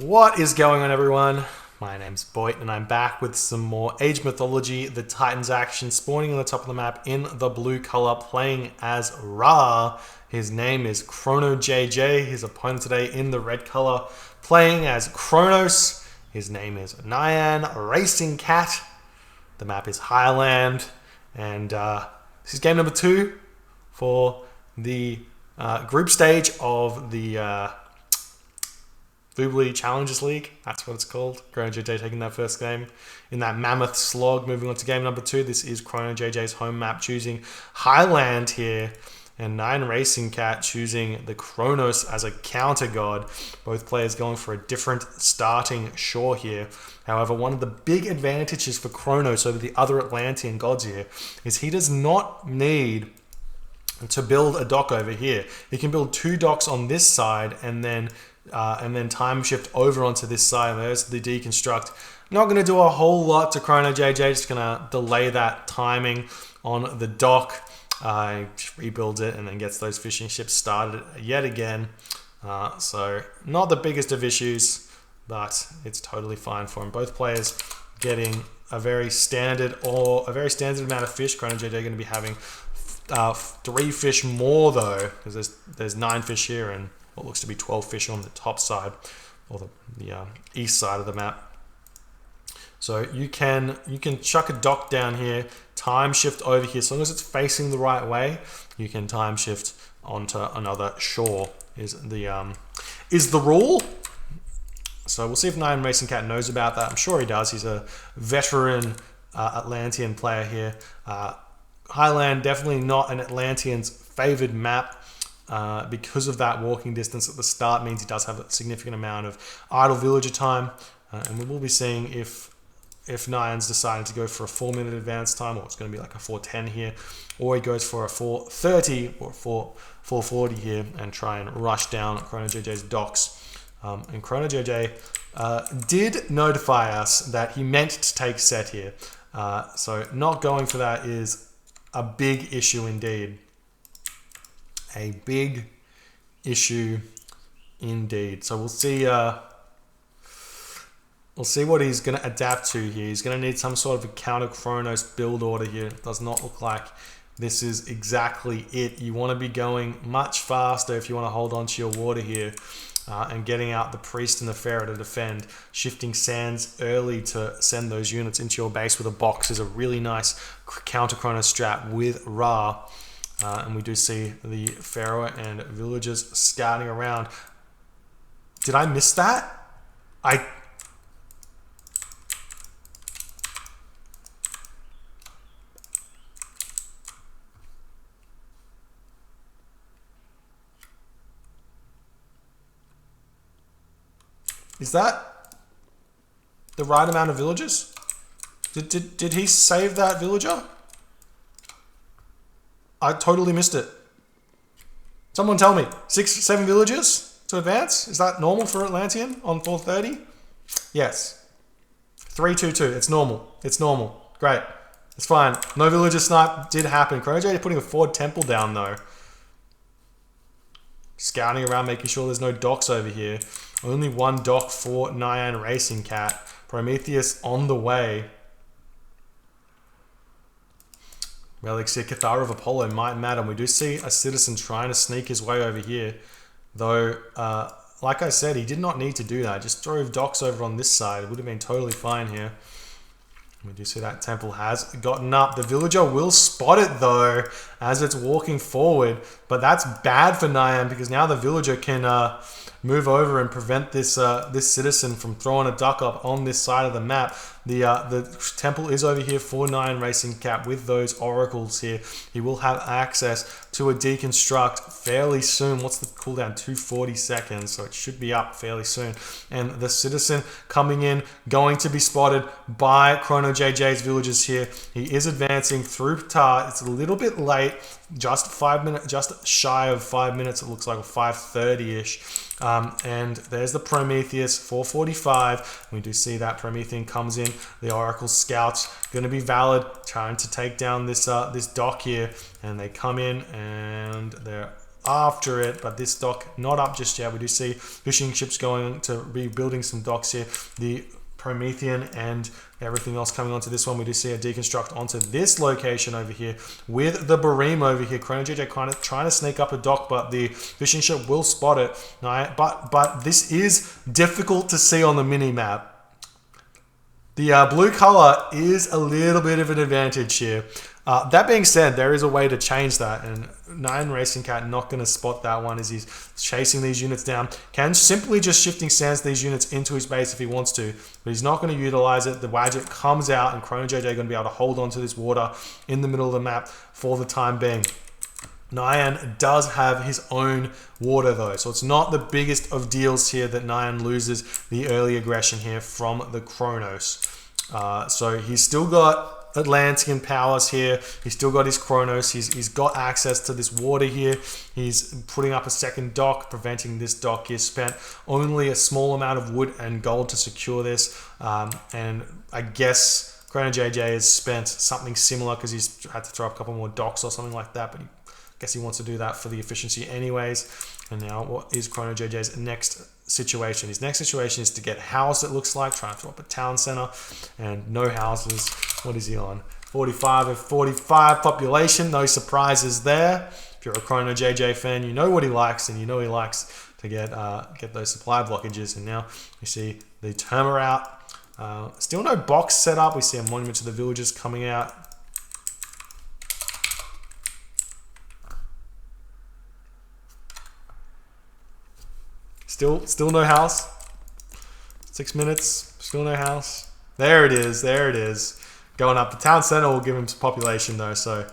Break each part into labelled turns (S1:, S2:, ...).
S1: What is going on, everyone? My name's Boyt and I'm back with some more Age Mythology, the Titans action, spawning on the top of the map in the blue color, playing as Ra. His name is ChronoJJ. His opponent today in the red color, playing as Kronos. His name is NyanRacingCat. The map is Highland, and this is game number 2 for the group stage of the Boobly Challengers League. That's what it's called. ChronoJJ taking that first game in that mammoth slog. Moving on to game number 2. This is ChronoJJ's home map, choosing Highland here, and NyanRacingCat choosing the Kronos as a counter god. Both players going for a different starting shore here. However, one of the big advantages for Kronos over the other Atlantean gods here is he does not need to build a dock over here. He can build 2 docks on this side and then time shift over onto this side. And there's the deconstruct. Not going to do a whole lot to ChronoJJ, just going to delay that timing on the dock. Just rebuilds it and then gets those fishing ships started yet again. So not the biggest of issues, but it's totally fine for him. Both players getting a very standard amount of fish. ChronoJJ going to be having 3 fish more though, because there's 9 fish here and what looks to be 12 fish on the top side, or the east side of the map. So you can chuck a dock down here, time shift over here. As long as it's facing the right way, you can time shift onto another shore. Is the rule. So we'll see if NyanRacingCat knows about that. I'm sure he does. He's a veteran Atlantean player here. Highland definitely not an Atlantean's favored map. Because of that walking distance at the start means he does have a significant amount of idle villager time, and we will be seeing if Nyan's decided to go for a 4-minute advance time, or it's going to be like a 4:10 here, or he goes for a 4:30 or 4:40 here and try and rush down ChronoJJ's docks. And ChronoJJ did notify us that he meant to take set here, so not going for that is a big issue indeed. A big issue indeed. So we'll see what he's going to adapt to here. He's going to need some sort of a counter Kronos build order here. It does not look like this is exactly it. You want to be going much faster if you want to hold on to your water here, and getting out the priest and the pharaoh to defend. Shifting sands early to send those units into your base with a box is a really nice counter Kronos strat with Ra. And we do see the pharaoh and villagers scouting around. Did I miss that? Is that the right amount of villagers? Did he save that villager? I totally missed it. Someone tell me. 6-7 villagers to advance? Is that normal for Atlantean on 4:30? Yes. 3-2-2. It's normal. It's normal. Great. It's fine. No villager snipe did happen. ChronoJJ putting a forward temple down though. Scouting around, making sure there's no docks over here. Only 1 dock for NyanRacingCat. Prometheus on the way. Relics here, Cathar of Apollo might matter. We do see a citizen trying to sneak his way over here. Though, like I said, he did not need to do that. Just drove docks over on this side. It would have been totally fine here. We do see that temple has gotten up. The villager will spot it though as it's walking forward. But that's bad for Nyan because now the villager can move over and prevent this this citizen from throwing a duck up on this side of the map. The temple is over here for NyanRacingCat with those oracles here. He will have access to a deconstruct fairly soon. What's the cooldown? 240 seconds, so it should be up fairly soon. And the citizen coming in, going to be spotted by ChronoJJ's villagers here. He is advancing through Tar. It's a little bit late, just shy of 5 minutes. It looks like 5:30-ish. And there's the Prometheus, 4:45. We do see that Promethean comes in. The Oracle Scouts going to be valid, trying to take down this this dock here, and they come in and they're after it, but this dock not up just yet. We do see fishing ships going to be building some docks here. The Promethean and everything else coming onto this one. We do see a deconstruct onto this location over here with the Bareem over here. ChronoJJ kind of trying to sneak up a dock, but the fishing ship will spot it. Right? But this is difficult to see on the mini map. The blue color is a little bit of an advantage here. That being said, there is a way to change that, and NyanRacingCat not going to spot that one as he's chasing these units down. Can simply just shifting sands these units into his base if he wants to, but he's not going to utilize it. The Wadjet comes out, and ChronoJJ going to be able to hold on to this water in the middle of the map for the time being. Nyan does have his own water though, so it's not the biggest of deals here that Nyan loses the early aggression here from the Kronos. So he's still got Atlantean powers here. He's still got his Kronos. He's got access to this water here. He's putting up a second dock, preventing this dock. He's spent only a small amount of wood and gold to secure this, and I guess ChronoJJ has spent something similar because he's had to throw up a couple more docks or something like that, but I guess he wants to do that for the efficiency anyways. And now what is ChronoJJ's next situation? His next situation is to get housed, it looks like, trying to throw up a town center, and no houses. What is he on? 45 of 45 population, no surprises there. If you're a ChronoJJ fan, you know what he likes, and you know he likes to get those supply blockages. And now you see the Terma out. Still no box set up. We see a monument to the villagers coming out. Still no house. 6 minutes, still no house. There it is, there it is. Going up. The town center will give him some population though, so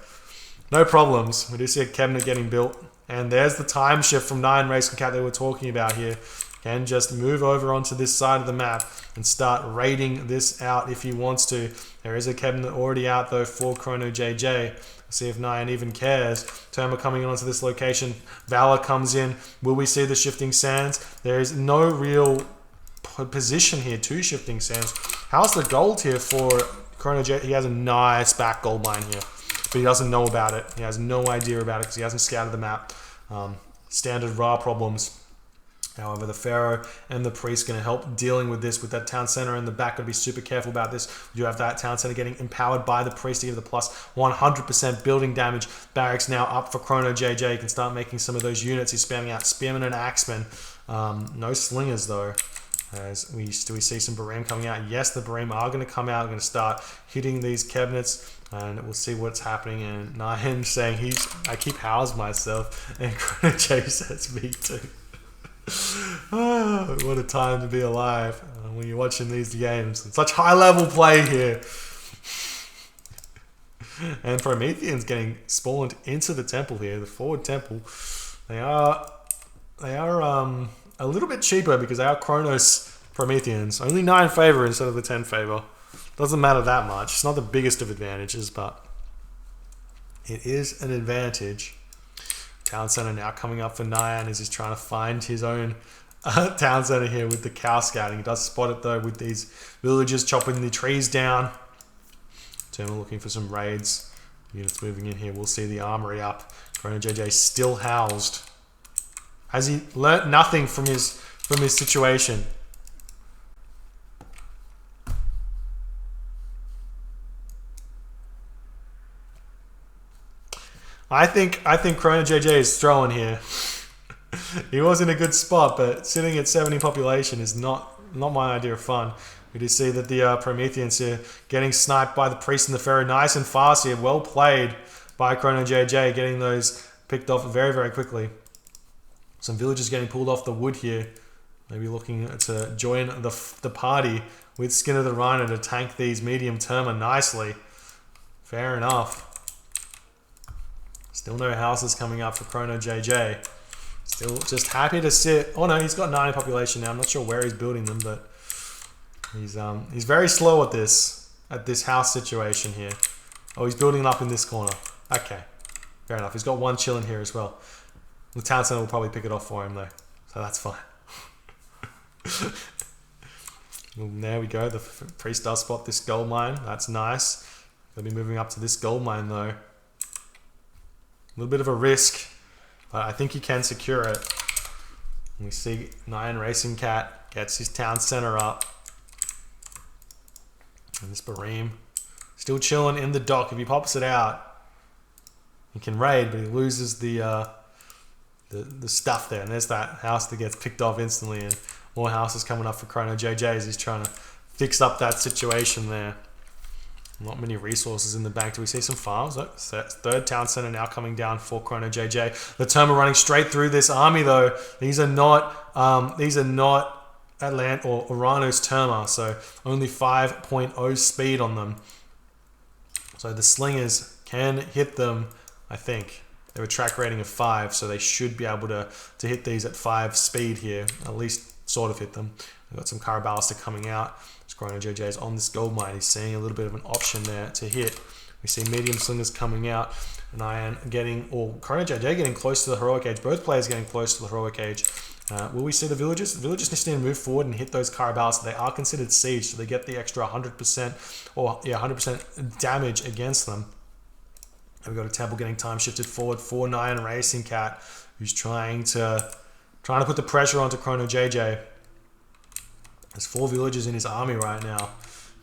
S1: no problems. We do see a cabinet getting built. And there's the time shift from NyanRacingCat they were talking about here. Can just move over onto this side of the map and start raiding this out if he wants to. There is a cabinet already out though for ChronoJJ. See if Nyan even cares. Terma coming onto this location. Valor comes in. Will we see the shifting sands? There is no real position here to shifting sands. How's the gold here for ChronoJJ? He has a nice back gold mine here, but he doesn't know about it. He has no idea about it because he hasn't scouted the map. Standard Ra problems. However, the Pharaoh and the Priest going to help dealing with this with that town center in the back. Got to be super careful about this. You have that town center getting empowered by the Priest to give the plus 100% building damage. Barracks now up for ChronoJJ. He can start making some of those units. He's spamming out Spearmen and Axemen. No Slingers though. As we see some Bareem coming out. Yes, the Bareem are going to come out. Going to start hitting these cabinets. And we'll see what's happening. And Nyan saying I keep housed myself. And ChronoJJ says me too. Oh, what a time to be alive when you're watching these games. Such high level play here. And Promethean's getting spawned into the temple here, the forward temple. They are a little bit cheaper because they are Kronos Prometheans. Only 9 favor instead of the 10 favor. Doesn't matter that much. It's not the biggest of advantages, but it is an advantage. Town center now coming up for Nyan as he's trying to find his own town center here with the cow scouting. He does spot it though with these villagers chopping the trees down. Terma looking for some raids. Units moving in here. We'll see the armory up. ChronoJJ still housed. Has he learnt nothing from his situation? I think ChronoJJ is throwing here. He was in a good spot, but sitting at 70 population is not my idea of fun. We do see that the Prometheans here getting sniped by the Priest and the Pharaoh. Nice and fast here. Well played by ChronoJJ, getting those picked off very, very quickly. Some villagers getting pulled off the wood here. Maybe looking to join the party with Skin of the Rhino to tank these medium Terma nicely. Fair enough. Still no houses coming up for ChronoJJ. Still just happy to sit. Oh no, he's got 90 population now. I'm not sure where he's building them, but he's very slow at this house situation here. Oh, he's building up in this corner. Okay, fair enough. He's got one chilling here as well. The town center will probably pick it off for him though, so that's fine. Well, there we go. The Priest does spot this gold mine. That's nice. They'll be moving up to this gold mine though. A little bit of a risk. but I think he can secure it. And we see NyanRacingCat gets his town center up. And this Bareem still chilling in the dock. If he pops it out, he can raid, but he loses the stuff there. And there's that house that gets picked off instantly, and more houses coming up for ChronoJJ as he's trying to fix up that situation there. Not many resources in the bank. Do we see some farms? Oh, third town center now coming down for ChronoJJ. The Terma running straight through this army though. These are not Atlanta or Urano's Terma, so only 5.0 speed on them. So the slingers can hit them, I think. They have a track rating of 5, so they should be able to hit these at 5 speed here. At least sort of hit them. We've got some Carabalister coming out. ChronoJJ is on this gold mine. He's seeing a little bit of an option there to hit. We see medium slingers coming out. And ChronoJJ getting close to the heroic age. Both players getting close to the heroic age. Will we see the villagers? The villagers just need to move forward and hit those Carabalister. They are considered siege, so they get the extra 100% or 100% damage against them. And we've got a temple getting time shifted forward for NyanRacingCat, who's trying to put the pressure onto ChronoJJ. There's 4 villagers in his army right now.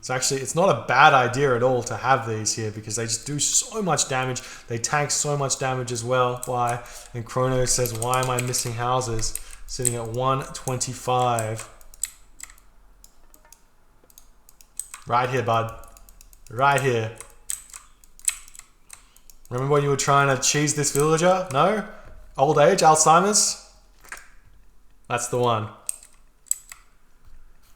S1: It's not a bad idea at all to have these here because they just do so much damage. They tank so much damage as well. Why? And Chrono says, why am I missing houses? Sitting at 125. Right here, bud. Right here. Remember when you were trying to cheese this villager? No? Old age? Alzheimer's? That's the one.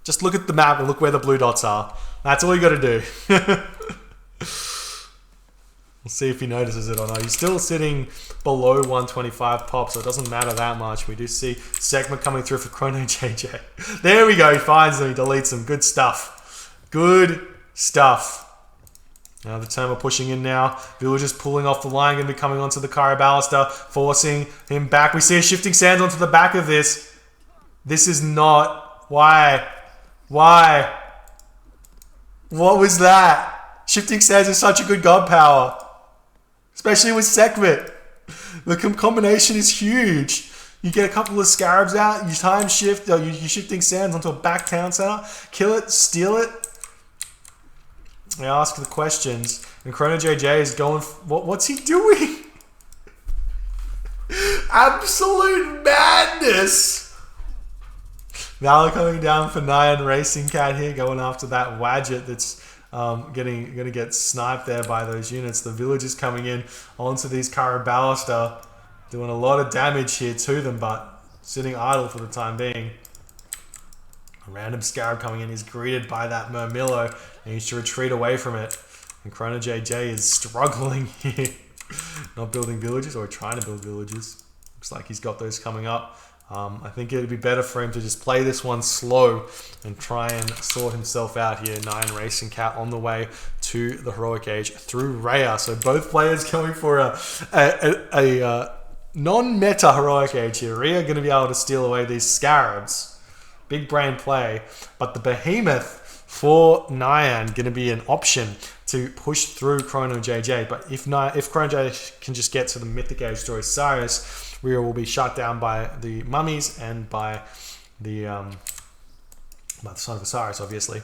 S1: Just look at the map and look where the blue dots are. That's all you got to do. We'll see if he notices it or not. He's still sitting below 125 pop, so it doesn't matter that much. We do see segment coming through for ChronoJJ. There we go. He finds them. He deletes them. Good stuff. Good stuff. Now the Terma pushing in now. Villagers pulling off the line. Going to be coming onto the Carabalister, forcing him back. We see a shifting sands onto the back of this. This is not... Why? Why? What was that? Shifting sands is such a good god power. Especially with Sekhmet. The combination is huge. You get a couple of scarabs out, you time shift, you're shifting sands onto a back town center, kill it, steal it. They ask the questions, and ChronoJJ is going, what's he doing? Absolute madness! Valor coming down for NyanRacingCat here, going after that Wadget that's going to get sniped there by those units. The villagers coming in onto these Carabalister, doing a lot of damage here to them, but sitting idle for the time being. A random Scarab coming in is greeted by that Murmillo, and he needs to retreat away from it. And ChronoJJ is struggling here. Not building villages, or trying to build villages. Looks like he's got those coming up. I think it would be better for him to just play this one slow and try and sort himself out here. NyanRacingCat on the way to the heroic age through Rhea. So both players going for a non-meta heroic age here. Rhea going to be able to steal away these Scarabs. Big brain play. But the Behemoth for Nyan going to be an option to push through ChronoJJ. But if ChronoJJ can just get to the Mythic Age to Osiris, Rhea will be shut down by the mummies and by the Son of Osiris, obviously.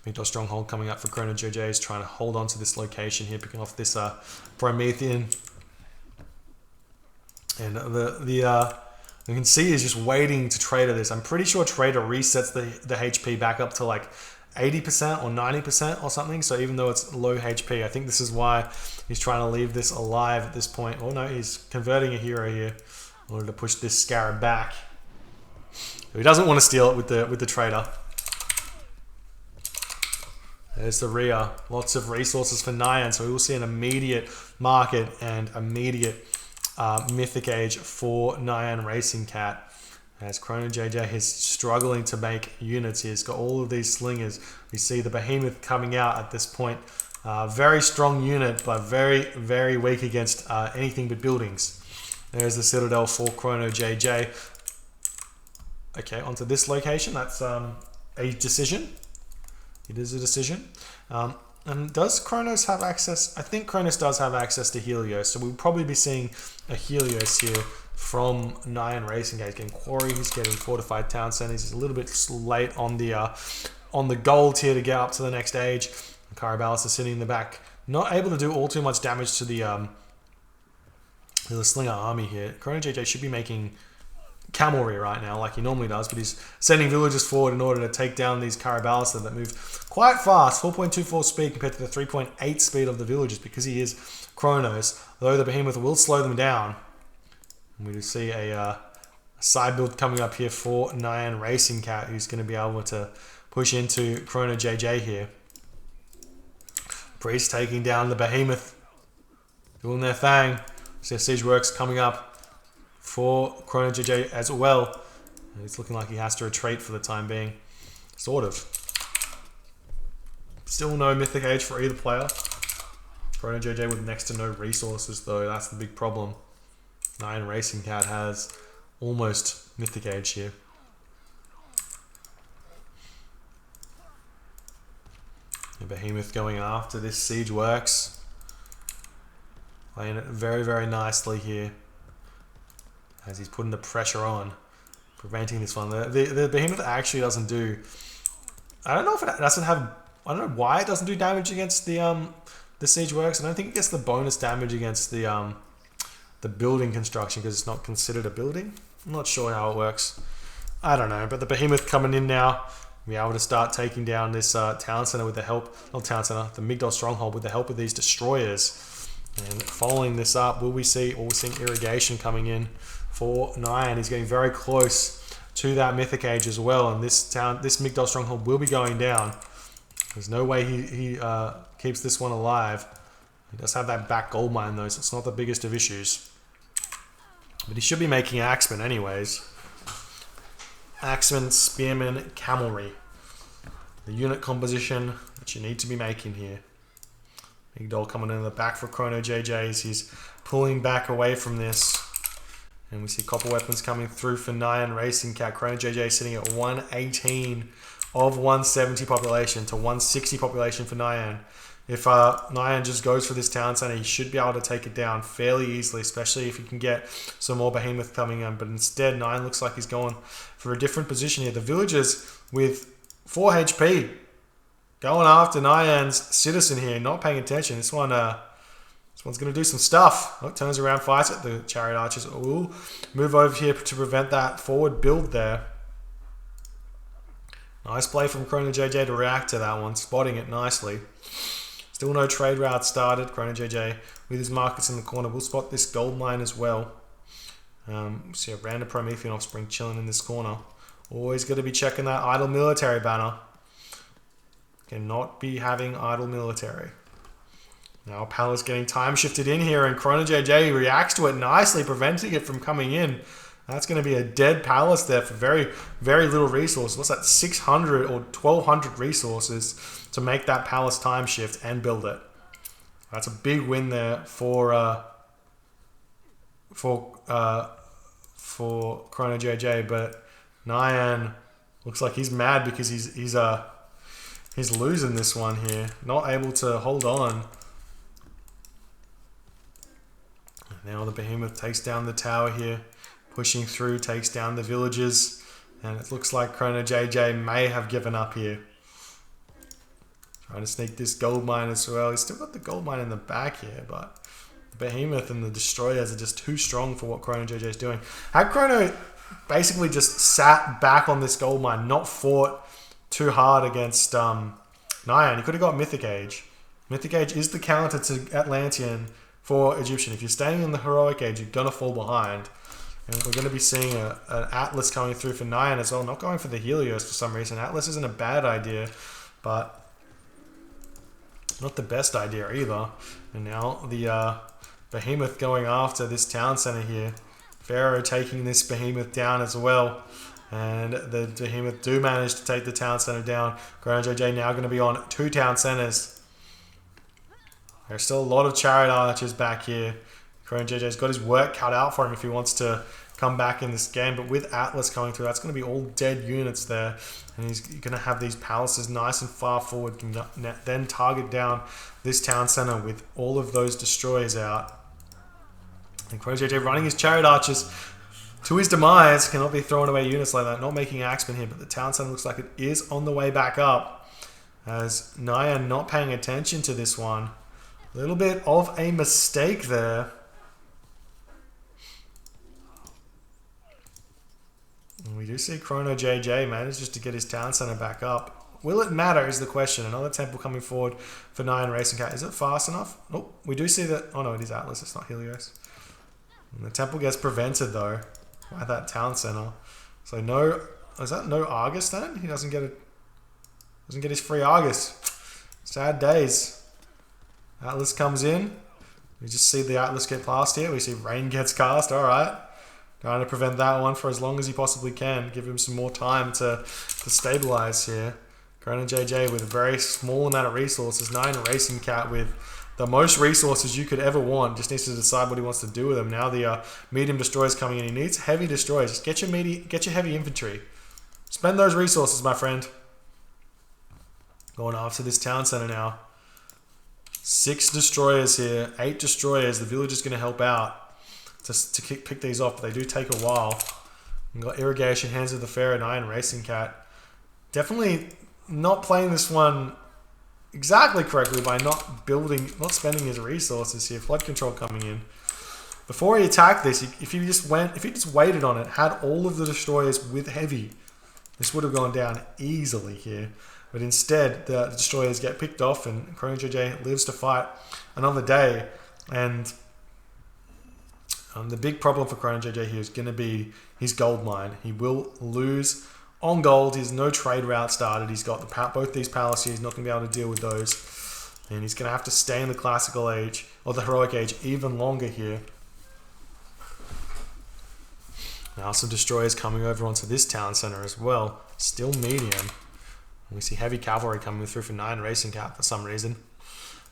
S1: Mythos Stronghold coming up for ChronoJJ is trying to hold on to this location here, picking off this Promethean. And you can see he's just waiting to Trader this. I'm pretty sure Trader resets the HP back up to like 80% or 90% or something. So even though it's low HP, I think this is why he's trying to leave this alive at this point. Oh no, he's converting a hero here in order to push this Scarab back. So he doesn't want to steal it with the Trader. There's the Rhea. Lots of resources for Nyan, so we will see an immediate market and immediate Mythic Age for NyanRacingCat. As ChronoJJ is struggling to make units here. He's got all of these slingers. We see the Behemoth coming out at this point. Very strong unit, but very, very weak against anything but buildings. There's the Citadel for ChronoJJ. Okay, onto this location. That's a decision. It is a decision. And does Kronos have access? I think Kronos does have access to Helios, so we'll probably be seeing a Helios here from NyanRacingCat. He's getting quarry, he's getting fortified town centers. He's a little bit late on the gold here to get up to the next stage. Caraballas is sitting in the back, not able to do all too much damage to the Slinger army here. ChronoJJ should be making cavalry right now like he normally does, but he's sending villagers forward in order to take down these Caraballas that move quite fast. 4.24 speed compared to the 3.8 speed of the villagers because he is Kronos, though the behemoth will slow them down. We do see a side build coming up here for NyanRacingCat, who's going to be able to push into ChronoJJ here. Priest taking down the behemoth, doing their thing. So siege works coming up for ChronoJJ as well. It's looking like he has to retreat for the time being. Sort of. Still no Mythic Age for either player. ChronoJJ with next to no resources though, that's the big problem. NyanRacingCat has almost Mythic Age here. The behemoth going after this siege works. Playing it very, very nicely here. As he's putting the pressure on, preventing this one. The behemoth actually doesn't do. I don't know if it doesn't have. I don't know why it doesn't do damage against the siege works. I don't think it gets the bonus damage against the building construction because it's not considered a building. I'm not sure how it works. I don't know. But the behemoth coming in now, be able to start taking down this town center with the help. Not town center, the Migdol stronghold with the help of these destroyers. And following this up, we're seeing irrigation coming in for Nyan. He's getting very close to that Mythic Age as well, and this Migdol stronghold will be going down. There's no way he keeps this one alive. He does have that back gold mine though, so it's not the biggest of issues. But he should be making Axemen anyways. Axemen, Spearmen, Cavalry. The unit composition that you need to be making here. Migdol coming in the back for ChronoJJs. He's pulling back away from this. And we see copper weapons coming through for NyanRacingCat. ChronoJJ sitting at 118 of 170 population to 160 population for Nyan. If Nyan just goes for this town center, he should be able to take it down fairly easily, especially if he can get some more behemoth coming in. But instead, Nyan looks like he's going for a different position here. The villagers with 4 HP going after Nyan's citizen here, not paying attention. This one's going to do some stuff. Oh, turns around, fights it. The chariot archers will move over here to prevent that forward build there. Nice play from ChronoJJ to react to that one, spotting it nicely. Still no trade route started. ChronoJJ with his markets in the corner will spot this gold mine as well. See a random Promethean offspring chilling in this corner. Always got to be checking that idle military banner. Cannot be having idle military. Now Palace getting time shifted in here, and ChronoJJ reacts to it nicely, preventing it from coming in. That's going to be a dead Palace there for very, very little resources. What's that, 600 or 1,200 resources to make that Palace time shift and build it. That's a big win there for ChronoJJ, but Nyan looks like he's mad because he's losing this one here, not able to hold on. Now the behemoth takes down the tower here, pushing through, takes down the villagers, and it looks like ChronoJJ may have given up here. Trying to sneak this gold mine as well. He's still got the gold mine in the back here, but the behemoth and the destroyers are just too strong for what ChronoJJ is doing. Had Chrono basically just sat back on this gold mine, not fought too hard against Nyan, he could have got Mythic Age. Mythic Age is the counter to Atlantean for Egyptian. If you're staying in the Heroic Age, you're going to fall behind. And we're going to be seeing an Atlas coming through for Nyan as well. Not going for the Helios for some reason. Atlas isn't a bad idea, but not the best idea either. And now the behemoth going after this town center here. Pharaoh taking this behemoth down as well. And the behemoth do manage to take the town center down. ChronoJJ now going to be on 2 town centers. There's still a lot of chariot archers back here. ChronoJJ's got his work cut out for him if he wants to come back in this game. But with Atlas coming through, that's going to be all dead units there. And he's going to have these palaces nice and far forward. Can then target down this town center with all of those destroyers out. And ChronoJJ running his Chariot Archers to his demise. Cannot be throwing away units like that. Not making Axeman here, but the Town Center looks like it is on the way back up. As Nyan not paying attention to this one. A little bit of a mistake there. And we do see ChronoJJ manages to get his Town Center back up. Will it matter is the question. Another temple coming forward for NyanRacingCat. Is it fast enough? Nope. We do see that. Oh no, it is Atlas. It's not Helios. And the temple gets prevented though by that Town Center. So no, is that no Argus then? He doesn't get his free Argus. Sad days. Atlas comes in. We just see the Atlas get past here. We see Rain gets cast. All right. Trying to prevent that one for as long as he possibly can. Give him some more time to stabilize here. ChronoJJ with a very small amount of resources. NyanRacingCat with the most resources you could ever want. Just needs to decide what he wants to do with them. Now the medium destroyers coming in. He needs heavy destroyers. Just get your heavy infantry. Spend those resources, my friend. Going after this Town Center now. 6 destroyers here. 8 destroyers. The village is going to help out to pick these off, but they do take a while. We've got Irrigation, Hands of the Pharaoh, NyanRacingCat. Definitely not playing this one exactly correctly by not spending his resources here. Flood control coming in. Before he attacked this, if he just waited on it, had all of the destroyers with heavy, this would have gone down easily here. But instead, the destroyers get picked off and ChronoJJ lives to fight another day. And the big problem for ChronoJJ here is going to be his gold mine. He will lose on gold. He's no trade route started. He's got both these palaces. He's not going to be able to deal with those. And he's going to have to stay in the classical age, or the heroic age, even longer here. Now some destroyers coming over onto this Town Center as well. Still medium. We see heavy cavalry coming through for NyanRacingCat for some reason.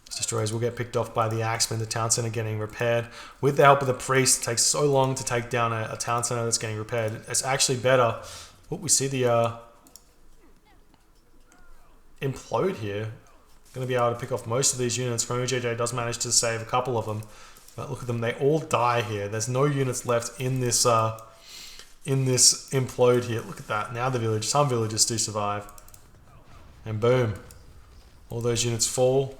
S1: These destroyers will get picked off by the Axemen. The Town Center getting repaired. With the help of the priest, it takes so long to take down a Town Center that's getting repaired. It's actually better. Oh, we see the implode here. Going to be able to pick off most of these units. ChronoJJ does manage to save a couple of them. But look at them, they all die here. There's no units left in this implode here. Look at that. Now some villages do survive. And boom. All those units fall.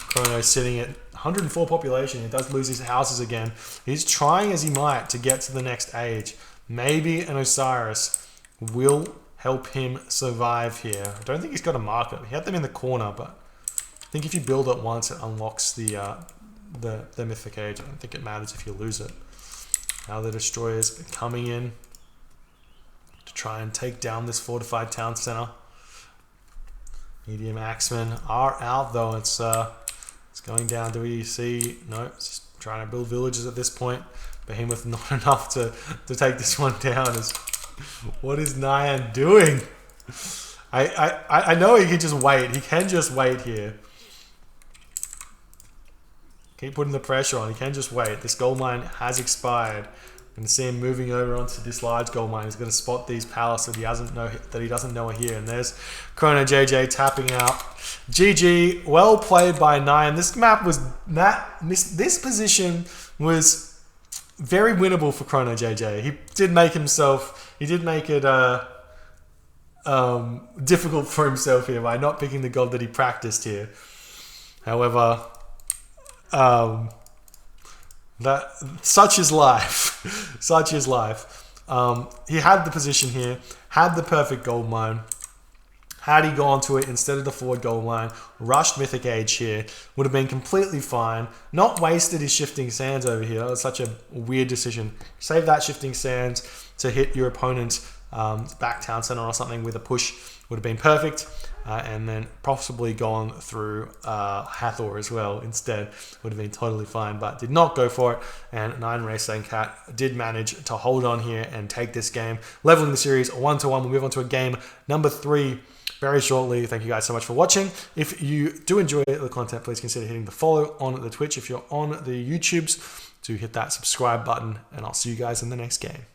S1: Kronos sitting at 104 population. He does lose his houses again. He's trying as he might to get to the next age. Maybe an Osiris will help him survive here. I don't think he's got a marker. He had them in the corner, but I think if you build it once, it unlocks the mythic age. I don't think it matters if you lose it. Now the destroyers are coming in to try and take down this fortified Town Center. Medium Axemen are out though. It's going down. Do we see? No, it's just trying to build villages at this point. Behemoth not enough to take this one down. What is Nyan doing? I know he can just wait. He can just wait here. Keep putting the pressure on. He can just wait. This gold mine has expired. I'm going to see him moving over onto this large gold mine. He's going to spot these palaces that he doesn't know are here. And there's ChronoJJ tapping out. GG. Well played by Nyan. This position was very winnable for ChronoJJ. He did make it difficult for himself here by not picking the god that he practiced here. However, such is life. Such is life. He had the position here, had the perfect gold mine. Had he gone to it instead of the forward gold mine, rushed Mythic Age here, would have been completely fine. Not wasted his Shifting Sands over here. That was such a weird decision. Save that Shifting Sands to hit your opponent's back Town Center or something with a push. Would have been perfect. And then possibly gone through Hathor as well instead. Would have been totally fine, but did not go for it. And NyanRacingCat did manage to hold on here and take this game, leveling the series 1-1. We'll move on to a game number 3 very shortly. Thank you guys so much for watching. If you do enjoy the content, please consider hitting the follow on the Twitch. If you're on the YouTubes, do hit that subscribe button, and I'll see you guys in the next game.